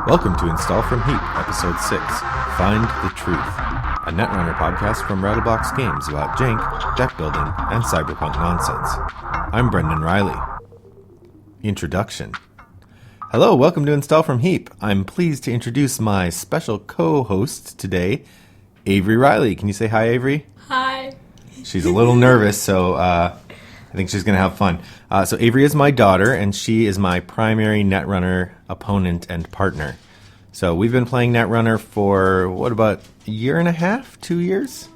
Welcome to Install from Heap, Episode 6, Find the Truth, a Netrunner podcast from Rattlebox Games about jank, deck building, and cyberpunk nonsense. I'm Brendan Riley. Introduction. Hello, welcome to Install from Heap. I'm pleased to introduce my special co-host today, Avery Riley. Can you say hi, Avery? Hi. She's a little nervous, so I think she's going to have fun. So Avery is my daughter, and she is my primary Netrunner opponent and partner. So we've been playing Netrunner for, what, about a year and a half? 2 years?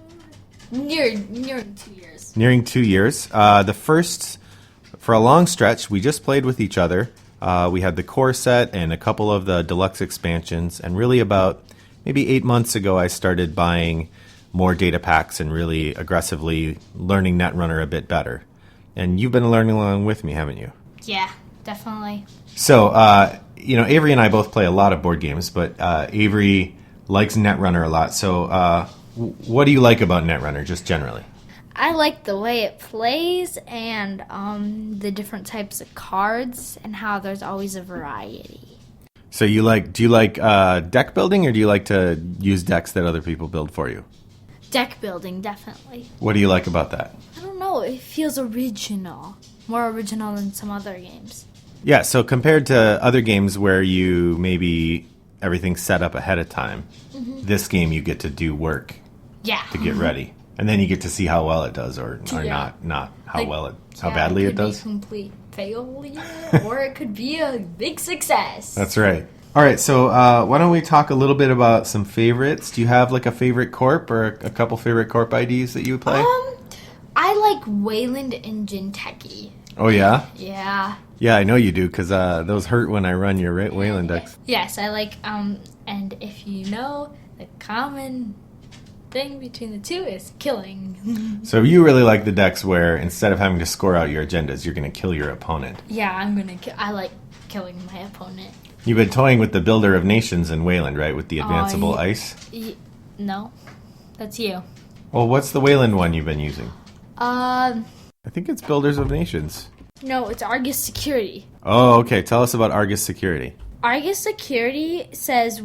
Nearing 2 years. Nearing 2 years. For a long stretch, we just played with each other. We had the core set and a couple of the deluxe expansions, and really about maybe 8 months ago, I started buying more data packs and really aggressively learning Netrunner a bit better. And you've been learning along with me, haven't you? Yeah, definitely. So, Avery and I both play a lot of board games, but Avery likes Netrunner a lot. So, what do you like about Netrunner, just generally? I like the way it plays and the different types of cards and how there's always a variety. So, do you like deck building, or do you like to use decks that other people build for you? Deck building, definitely. What do you like about that? I don't know. It feels original. More original than some other games. Yeah, so compared to other games where you maybe everything's set up ahead of time, this game you get to do work to get ready. And then you get to see how well it does or not how badly it does. It could be complete failure or it could be a big success. That's right. All right, so why don't we talk a little bit about some favorites? Do you have like a favorite corp or a couple favorite corp IDs that you would play? I like Wayland and Jinteki. Oh, yeah? Yeah. Yeah, I know you do, because those hurt when I run your Wayland decks. Yes, I like, and if you know, the common thing between the two is killing. So you really like the decks where instead of having to score out your agendas, you're going to kill your opponent. Yeah, I like killing my opponent. You've been toying with the Builder of Nations in Wayland, right, with the advanceable ice? No, that's you. Well, what's the Wayland one you've been using? I think it's Builders of Nations. No, it's Argus Security. Oh, okay. Tell us about Argus Security. Argus Security says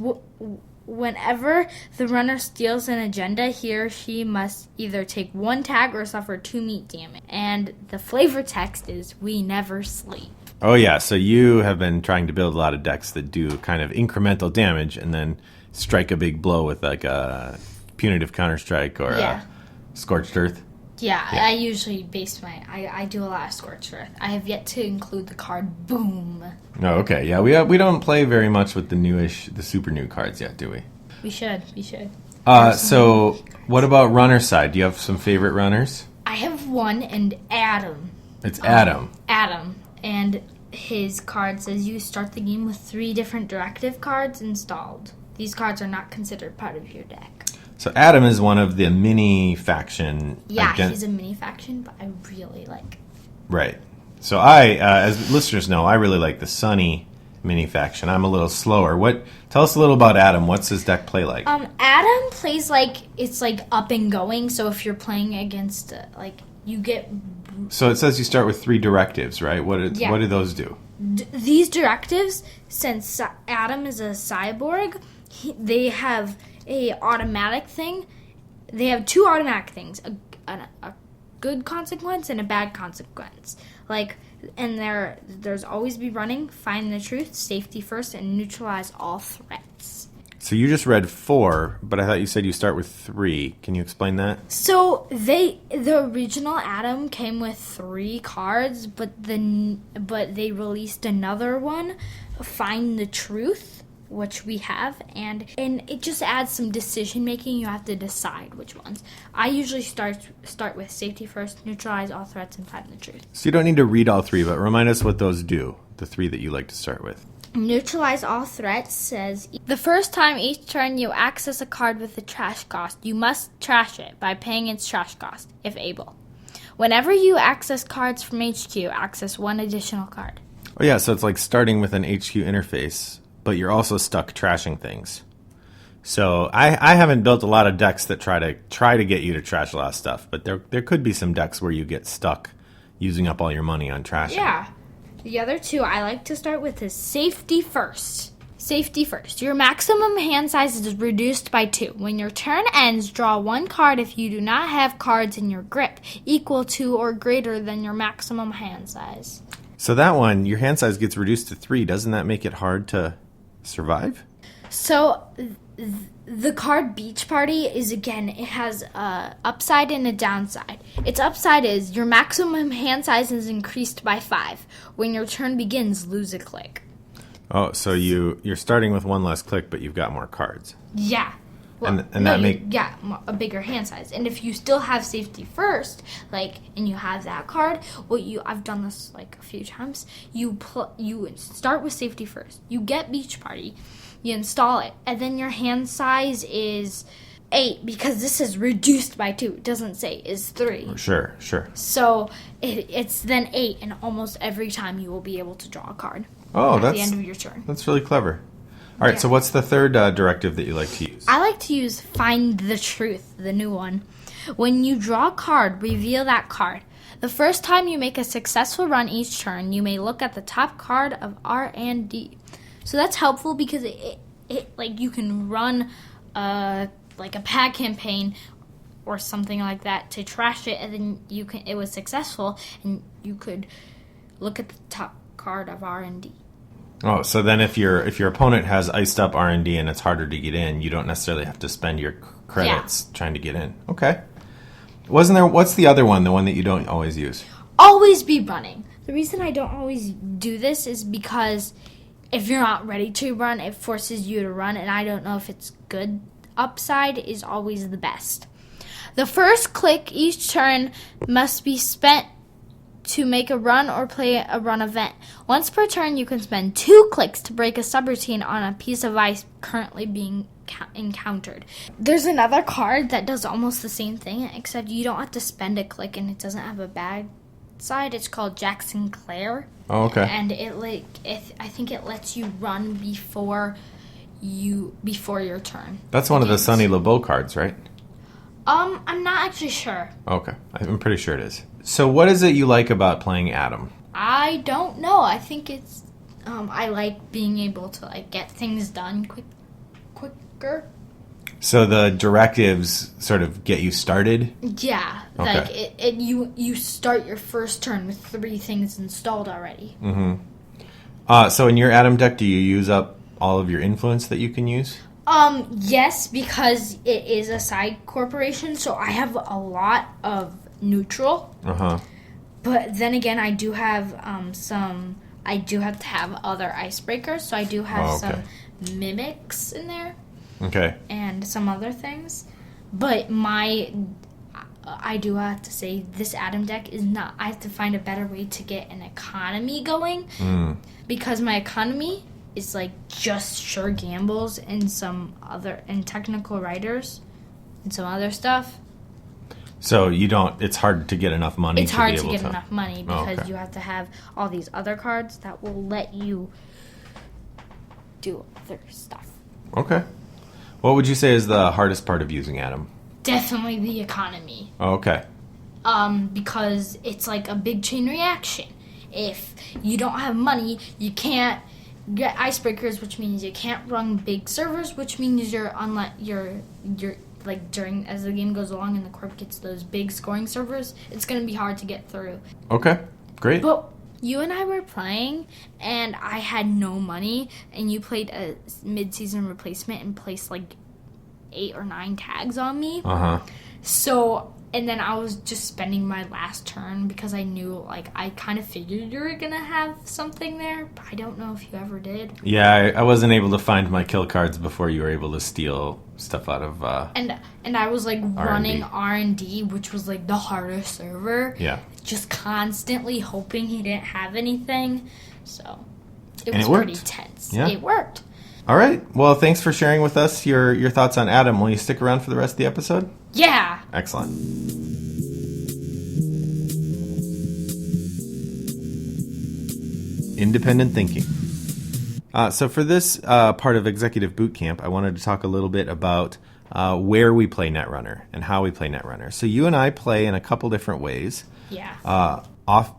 whenever the runner steals an agenda, he or she must either take 1 tag or suffer 2 meat damage. And the flavor text is, "We never sleep." Oh, yeah. So you have been trying to build a lot of decks that do kind of incremental damage and then strike a big blow with like a punitive counterstrike or a scorched earth. Yeah, I usually base I do a lot of Scorched Earth. I have yet to include the card Boom. Oh, okay. Yeah, we don't play very much with the super new cards yet, do we? We should. So what about runner side? Do you have some favorite runners? I have one, and Adam. It's Adam. Adam. And his card says you start the game with 3 different directive cards installed. These cards are not considered part of your deck. So Adam is one of the mini faction. Yeah, he's a mini faction, but I really like. Right. So I, as listeners know, I really like the Sunny mini faction. I'm a little slower. Tell us a little about Adam. What's his deck play like? Adam plays like it's like up and going. So if you're playing against you get. So it says you start with 3 directives, right? What do those do? These directives, since Adam is a cyborg, they have a automatic thing. They have 2 automatic things, a good consequence and a bad consequence. There's always be running, find the truth, safety first, and neutralize all threats. So you just read 4, but I thought you said you start with 3. Can you explain that? So the original Adam came with 3 cards, but they released another one, Find the Truth, which we have, and it just adds some decision making. You have to decide which ones. I usually start with safety first, neutralize all threats, and find the truth. So you don't need to read all 3, but remind us what those do, the 3 that you like to start with. Neutralize all threats says, the first time each turn you access a card with a trash cost, you must trash it by paying its trash cost, if able. Whenever you access cards from HQ, access 1 additional card. Oh yeah, so it's like starting with an HQ interface, but you're also stuck trashing things. So I haven't built a lot of decks that try to get you to trash a lot of stuff, but there could be some decks where you get stuck using up all your money on trashing. Yeah. The other two I like to start with is safety first. Safety first. Your maximum hand size is reduced by 2. When your turn ends, draw 1 card if you do not have cards in your grip equal to or greater than your maximum hand size. So that one, your hand size gets reduced to 3. Doesn't that make it hard to survive? So the card Beach Party is, again, it has a upside and a downside. Its upside is your maximum hand size is increased by 5. When your turn begins, lose a click. Oh, so you're starting with 1 less click, but you've got more cards. Yeah. Well, and that a bigger hand size. And if you still have safety first, and you have that card, I've done this a few times. You start with safety first. You get Beach Party, you install it, and then your hand size is 8 because this is reduced by 2. It doesn't say is 3. Sure. So it's then 8, and almost every time you will be able to draw a card. Oh, at the end of your turn. That's really clever. All right, so what's the third directive that you like to use? I like to use Find the Truth, the new one. When you draw a card, reveal that card. The first time you make a successful run each turn, you may look at the top card of R and D. So that's helpful because it you can run a pack campaign or something like that to trash it, and then it was successful, and you could look at the top card of R and D. Oh, so then if your opponent has iced up R&D and it's harder to get in, you don't necessarily have to spend your credits trying to get in. Okay. What's the other one, the one that you don't always use? Always be running. The reason I don't always do this is because if you're not ready to run, it forces you to run, and I don't know if it's good. Upside is always the best. The first click each turn must be spent to make a run or play a run event. Once per turn, you can spend 2 clicks to break a subroutine on a piece of ice currently being encountered. There's another card that does almost the same thing, except you don't have to spend a click, and it doesn't have a bad side. It's called Jackson Clare. Oh, okay. And I think it lets you run before your turn. That's one of the Sonny LeBeau cards, right? I'm not actually sure. Okay, I'm pretty sure it is. So what is it you like about playing Adam? I don't know. I think it's I like being able to get things done quicker. So the directives sort of get you started? Yeah. Okay. You start your first turn with 3 things installed already. Mm-hmm. So in your Adam deck, do you use up all of your influence that you can use? Yes, because it is a side corporation, so I have a lot of neutral. Uh-huh. But then again, I do have I do have to have other icebreakers, so I do have some mimics in there. Okay. And some other things. But I do have to say, this Adam deck is not, I have to find a better way to get an economy going. Because my economy is just sure gambles and and technical writers and some other stuff. So it's hard to get enough money. It's hard to get enough money because you have to have all these other cards that will let you do other stuff. Okay. What would you say is the hardest part of using Adam? Definitely the economy. Oh, okay. Because it's a big chain reaction. If you don't have money, you can't get icebreakers, which means you can't run big servers, which means you're during as the game goes along and the corp gets those big scoring servers, it's going to be hard to get through. Okay, great. But you and I were playing, and I had no money, and you played a mid-season replacement and placed 8 or 9 tags on me. Uh-huh. So, and then I was just spending my last turn because I knew, I kind of figured you were going to have something there, but I don't know if you ever did. Yeah, I wasn't able to find my kill cards before you were able to steal stuff out of And I was running R&D, which was the hardest server. Yeah. Just constantly hoping he didn't have anything. So it And was it worked. pretty tense. Yeah. It worked. All right. Well, thanks for sharing with us your thoughts on Adam. Will you stick around for the rest of the episode? Yeah. Excellent. Independent thinking. So for this part of Executive Boot Camp, I wanted to talk a little bit about where we play Netrunner and how we play Netrunner. So you and I play in a couple different ways. Yeah.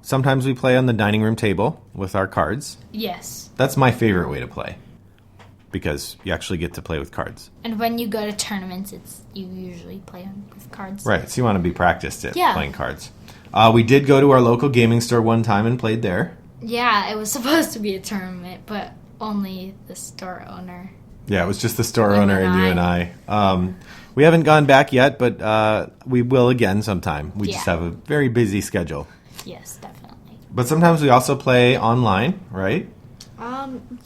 Sometimes we play on the dining room table with our cards. Yes. That's my favorite way to play, because you actually get to play with cards. And when you go to tournaments, you usually play with cards. Right, so you want to be practiced at Yeah. playing cards. We did go to our local gaming store one time and played there. Yeah, it was supposed to be a tournament, but only the store owner. Yeah, it was just the store owner and you and I. We haven't gone back yet, but we will again sometime. We just have a very busy schedule. Yes, definitely. But sometimes we also play online, right?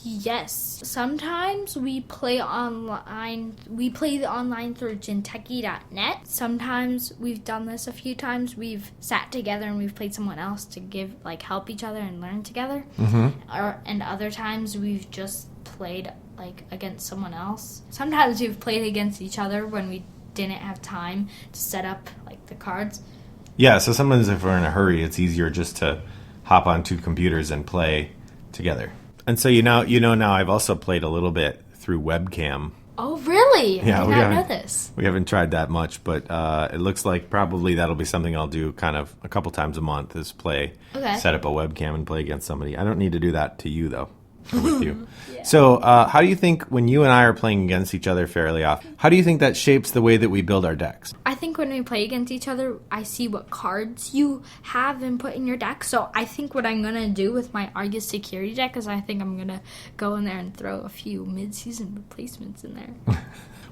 Yes. Sometimes we play online. We play online through Jinteki.net. Sometimes we've done this a few times. We've sat together and we've played someone else to help each other and learn together. Mm-hmm. And other times we've just played against someone else. Sometimes we've played against each other when we didn't have time to set up the cards. Yeah, so sometimes if we're in a hurry, it's easier just to hop on two computers and play together. And so now I've also played a little bit through webcam. Oh, really? Yeah, I did not know this. We haven't tried that much, but it looks like probably that'll be something I'll do kind of a couple times a month is set up a webcam and play against somebody. I don't need to do that to you, though. Or with you. Yeah. So how do you think when you and I are playing against each other fairly often, how do you think that shapes the way that we build our decks? I think when we play against each other, I see what cards you have and put in your deck. So I think what I'm going to do with my Argus security deck is I think I'm going to go in there and throw a few mid-season replacements in there.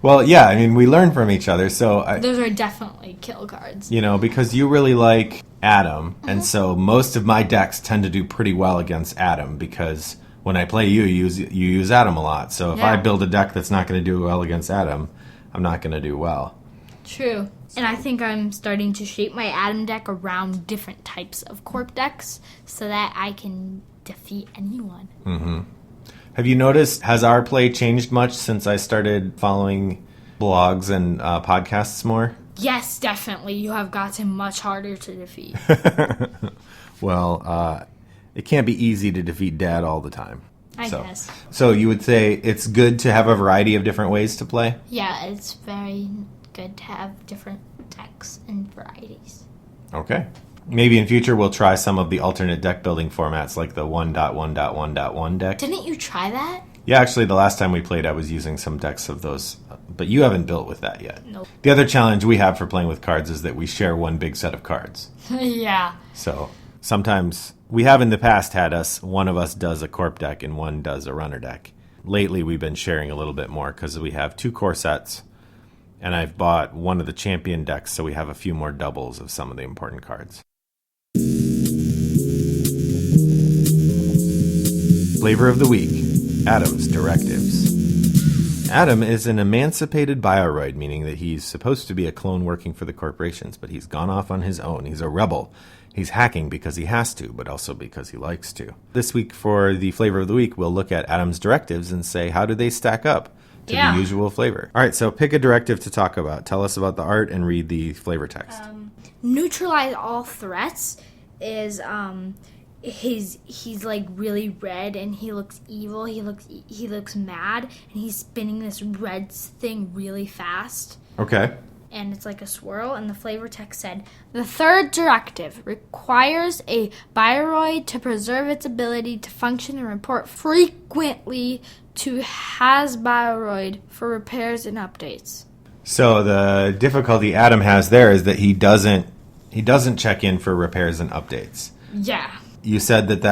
Well, yeah, I mean, we learn from each other. So those are definitely kill cards. Because you really like Adam, and so most of my decks tend to do pretty well against Adam because when I play you use Adam a lot. So if I build a deck that's not going to do well against Adam, I'm not going to do well. True. And I think I'm starting to shape my Adam deck around different types of Corp decks so that I can defeat anyone. Mm-hmm. Have you noticed, has our play changed much since I started following blogs and podcasts more? Yes, definitely. You have gotten much harder to defeat. Well, it can't be easy to defeat Dad all the time. I guess. So you would say it's good to have a variety of different ways to play? Yeah, it's very good to have different decks and varieties. Okay. Maybe in future we'll try some of the alternate deck building formats like the 1.1.1.1 deck. Didn't you try that? Yeah, actually the last time we played I was using some decks of those, but you haven't built with that yet. Nope. The other challenge we have for playing with cards is that we share one big set of cards. Yeah. So sometimes we have in the past had one of us does a Corp deck and one does a runner deck. Lately we've been sharing a little bit more because we have 2 core sets and I've bought one of the champion decks so we have a few more doubles of some of the important cards. Flavor of the week, Adam's directives. Adam is an emancipated bioroid, meaning that he's supposed to be a clone working for the corporations, but he's gone off on his own. He's a rebel. He's hacking because he has to, but also because he likes to. This week for the flavor of the week, we'll look at Adam's directives and say, how do they stack up to the usual flavor? All right, so pick a directive to talk about. Tell us about the art and read the flavor text. Neutralize all threats is he's like really red and he looks evil. He looks mad and he's spinning this red thing really fast. Okay. And it's like a swirl, and the flavor text said, the third directive requires a bioroid to preserve its ability to function and report frequently to Hasbioroid for repairs and updates. So the difficulty Adam has there is that he doesn't check in for repairs and updates. Yeah. You said that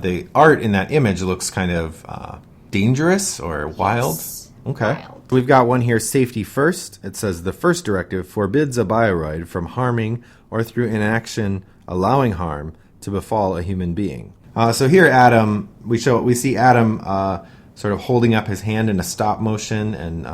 the art in that image looks kind of dangerous or wild. Yes. Okay. Wild. We've got one here, safety first. It says the first directive forbids a bioroid from harming or through inaction allowing harm to befall a human being. So here, Adam, we see Adam sort of holding up his hand in a stop motion and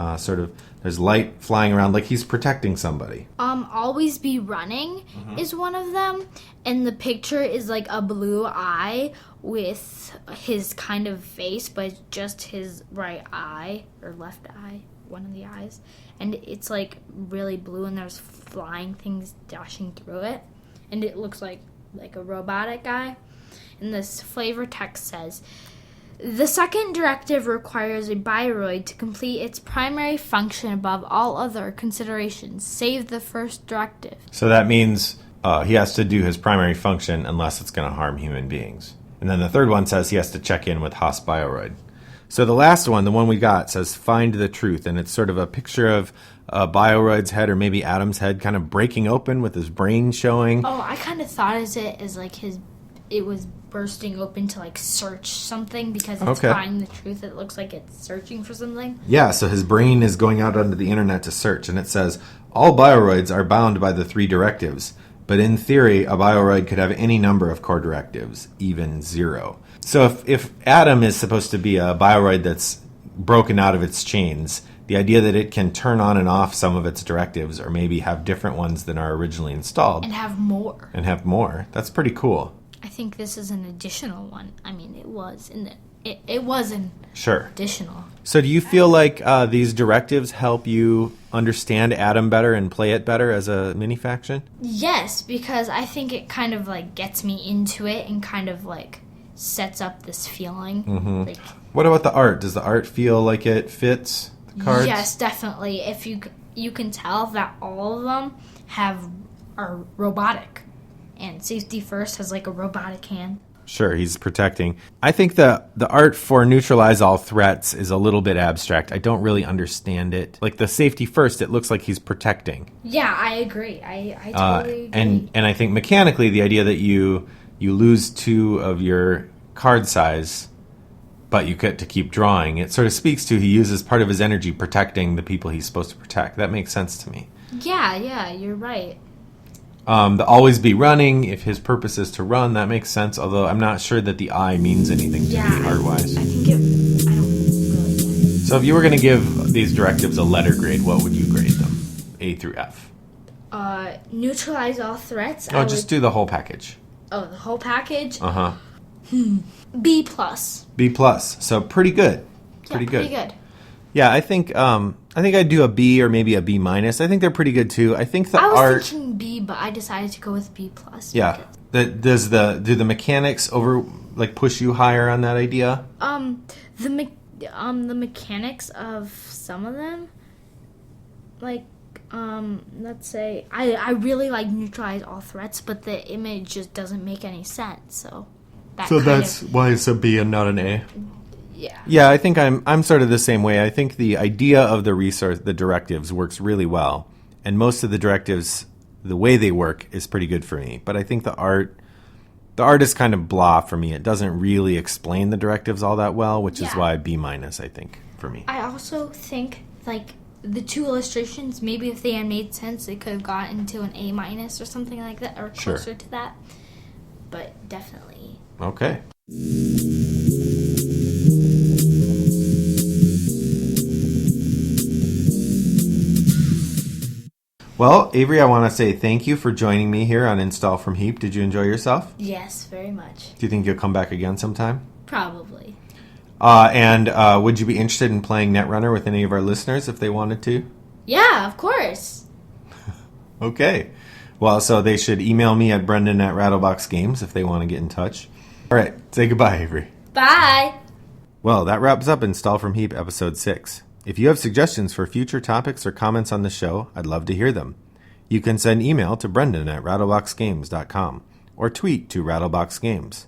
there's light flying around like he's protecting somebody. Always be running is one of them. And the picture is like a blue eye with his kind of face, but just his right eye or left eye, one of the eyes. And it's like really blue and there's flying things dashing through it. And it looks like a robotic guy. And this flavor text says, the second directive requires a bioroid to complete its primary function above all other considerations, save the first directive. So that means he has to do his primary function unless it's going to harm human beings. And then the third one says he has to check in with Haas Bioroid. So the last one, the one we got, says find the truth. And it's sort of a picture of Bioroid's head, or maybe Adam's head, kind of breaking open with his brain showing. Oh, I kind of thought it as like it was bursting open to like search something, because it's finding the truth. It looks like it's searching for something. Yeah, so his brain is going out onto the internet to search. And it says, all Bioroids are bound by the 3 directives. But in theory, a Bioroid could have any number of core directives, even 0. So if Adam is supposed to be a Bioroid that's broken out of its chains, the idea that it can turn on and off some of its directives, or maybe have different ones than are originally installed. And have more. That's pretty cool. I think this is an additional one. I mean, it was an additional. So do you feel like these directives help you understand Adam better and play it better as a mini faction? Yes, because I think it kind of like gets me into it and kind of like sets up this feeling. Mm-hmm. Like, what about the art? Does the art feel like it fits the cards? Yes, definitely. If you can tell that all of them are robotic, and Safety First has like a robotic hand. Sure, he's protecting. I think the art for neutralize all threats is a little bit abstract. I don't really understand it. Like the Safety First, it looks like he's protecting. Yeah, I agree. I totally agree. And I think mechanically, the idea that you lose 2 of your card size, but you get to keep drawing, it sort of speaks to he uses part of his energy protecting the people he's supposed to protect. That makes sense to me. Yeah, you're right. The always be running, if his purpose is to run, that makes sense, although I'm not sure that the I means anything to me art-wise. I think I don't really get it. So if you were going to give these directives a letter grade, what would you grade them? A through F? Neutralize all threats. Just do the whole package. Oh, the whole package? Uh-huh. B+. B+. So pretty good. Pretty good. Yeah, I think I'd do a B or maybe a B-. I think they're pretty good too. I think the art. I was thinking B, but I decided to go with B+. Yeah. Do the mechanics push you higher on that idea? The mechanics of some of them, like let's say I really like neutralize all threats, but the image just doesn't make any sense. So that's why it's a B and not an A. Yeah, I think I'm sort of the same way. I think the idea of the directives works really well, and most of the directives, the way they work, is pretty good for me. But I think the art is kind of blah for me. It doesn't really explain the directives all that well, which is why B-, I think, for me. I also think like the 2 illustrations, maybe if they had made sense, they could have gotten to an A- or something like that, or closer to that. But definitely. Okay. Well, Avery, I want to say thank you for joining me here on Install from Heap. Did you enjoy yourself? Yes, very much. Do you think you'll come back again sometime? Probably. And would you be interested in playing Netrunner with any of our listeners if they wanted to? Yeah, of course. Okay. Well, so they should email me at brendan@rattleboxgames if they want to get in touch. All right. Say goodbye, Avery. Bye. Well, that wraps up Install from Heap episode 6. If you have suggestions for future topics or comments on the show, I'd love to hear them. You can send email to brendan@rattleboxgames.com or tweet to rattleboxgames.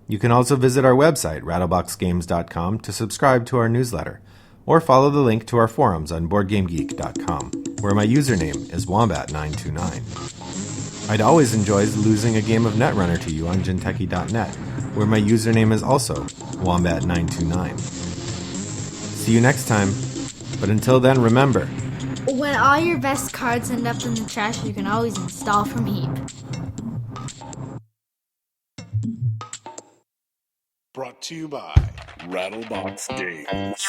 You can also visit our website, rattleboxgames.com, to subscribe to our newsletter, or follow the link to our forums on BoardGameGeek.com, where my username is Wombat929. I'd always enjoy losing a game of Netrunner to you on Jinteki.net, where my username is also Wombat929. See you next time. But until then, remember, when all your best cards end up in the trash, you can always install from Heap. Brought to you by Rattlebox Games.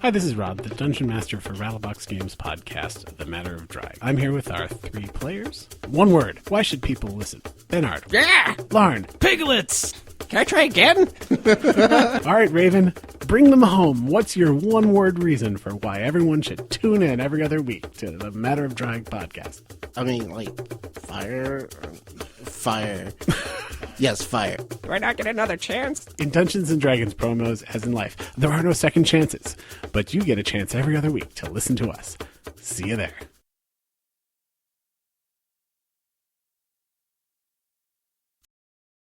Hi, this is Rob, the Dungeon Master for Rattlebox Games podcast, The Matter of Drag. I'm here with our 3 players. One word. Why should people listen? Bernard. Yeah! Larn. Piglets! Can I try again? All right, Raven, bring them home. What's your one-word reason for why everyone should tune in every other week to the Matter of Drag podcast? I mean, fire? Fire. Yes, fire. Do I not get another chance? In Dungeons & Dragons promos, as in life, there are no second chances. But you get a chance every other week to listen to us. See you there.